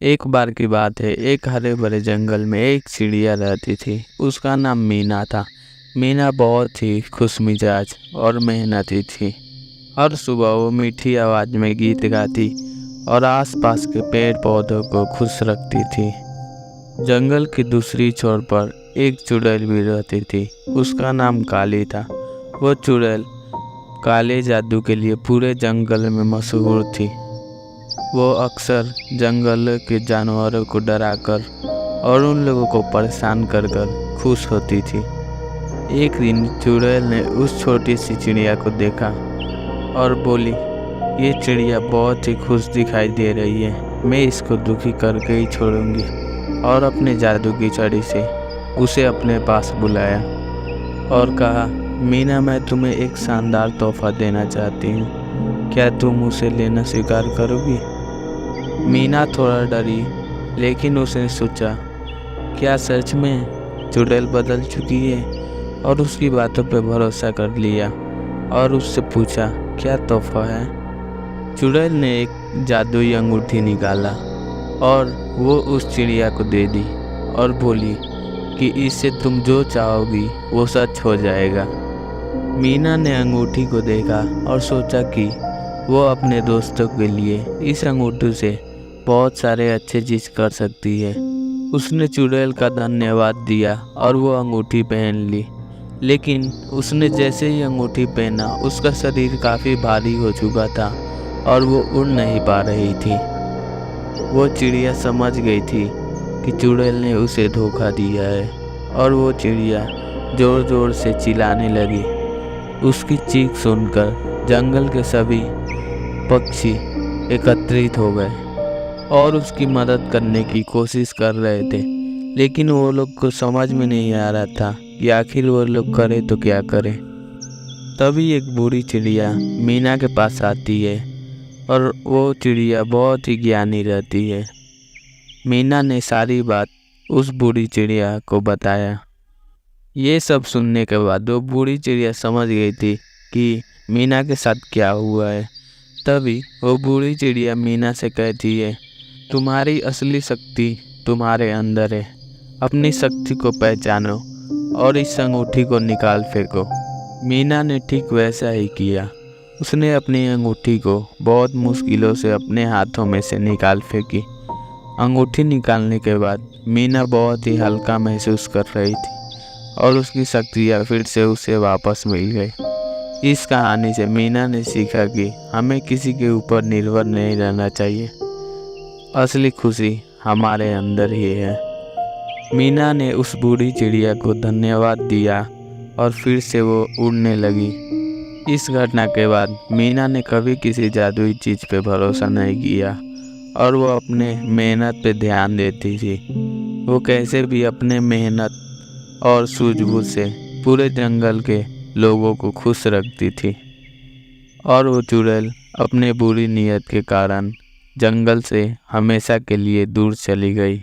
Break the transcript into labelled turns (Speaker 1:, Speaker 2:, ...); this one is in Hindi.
Speaker 1: एक बार की बात है, एक हरे भरे जंगल में एक चिड़िया रहती थी। उसका नाम मीना था। मीना बहुत ही खुशमिजाज और मेहनती थी। हर सुबह वो मीठी आवाज़ में गीत गाती और आसपास के पेड़ पौधों को खुश रखती थी। जंगल की दूसरी छोर पर एक चुड़ैल भी रहती थी। उसका नाम काली था। वो चुड़ैल काले जादू के लिए पूरे जंगल में मशहूर थी। वो अक्सर जंगल के जानवरों को डराकर और उन लोगों को परेशान कर कर खुश होती थी। एक दिन चुड़ैल ने उस छोटी सी चिड़िया को देखा और बोली, ये चिड़िया बहुत ही खुश दिखाई दे रही है, मैं इसको दुखी करके ही छोड़ूंगी। और अपने जादू की छड़ी से उसे अपने पास बुलाया और कहा, मीना, मैं तुम्हें एक शानदार तोहफा देना चाहती हूँ, क्या तुम उसे लेना स्वीकार करोगी? मीना थोड़ा डरी, लेकिन उसने सोचा, क्या सच में चुड़ैल बदल चुकी है? और उसकी बातों पर भरोसा कर लिया और उससे पूछा, क्या तोहफा है? चुड़ैल ने एक जादुई अंगूठी निकाला और वो उस चिड़िया को दे दी और बोली कि इससे तुम जो चाहोगी वो सच हो जाएगा। मीना ने अंगूठी को देखा और सोचा कि वो अपने दोस्तों के लिए इस अंगूठी से बहुत सारे अच्छे चीज़ कर सकती है। उसने चुड़ैल का धन्यवाद दिया और वो अंगूठी पहन ली। लेकिन उसने जैसे ही अंगूठी पहना, उसका शरीर काफ़ी भारी हो चुका था और वो उड़ नहीं पा रही थी। वो चिड़िया समझ गई थी कि चुड़ैल ने उसे धोखा दिया है और वो चिड़िया ज़ोर ज़ोर से चिल्लाने लगी। उसकी चीख सुनकर जंगल के सभी पक्षी एकत्रित हो गए और उसकी मदद करने की कोशिश कर रहे थे। लेकिन वो लोग को समझ में नहीं आ रहा था कि आखिर वो लोग करे तो क्या करें। तभी एक बूढ़ी चिड़िया मीना के पास आती है और वो चिड़िया बहुत ही ज्ञानी रहती है। मीना ने सारी बात उस बूढ़ी चिड़िया को बताया। ये सब सुनने के बाद वो बूढ़ी चिड़िया समझ गई थी कि मीना के साथ क्या हुआ है। तभी वो बूढ़ी चिड़िया मीना से कहती है, तुम्हारी असली शक्ति तुम्हारे अंदर है, अपनी शक्ति को पहचानो और इस अंगूठी को निकाल फेंको। मीना ने ठीक वैसा ही किया। उसने अपनी अंगूठी को बहुत मुश्किलों से अपने हाथों में से निकाल फेंकी। अंगूठी निकालने के बाद मीना बहुत ही हल्का महसूस कर रही थी और उसकी शक्तियाँ फिर से उसे वापस मिल गई। इस कहानी से मीना ने सीखा कि हमें किसी के ऊपर निर्भर नहीं रहना चाहिए। असली खुशी हमारे अंदर ही है। मीना ने उस बूढ़ी चिड़िया को धन्यवाद दिया और फिर से वो उड़ने लगी। इस घटना के बाद मीना ने कभी किसी जादुई चीज़ पे भरोसा नहीं किया और वो अपने मेहनत पे ध्यान देती थी। वो कैसे भी अपने मेहनत और सूझबूझ से पूरे जंगल के लोगों को खुश रखती थी। और वो चुड़ैल अपने बुरी नीयत के कारण जंगल से हमेशा के लिए दूर चली गई।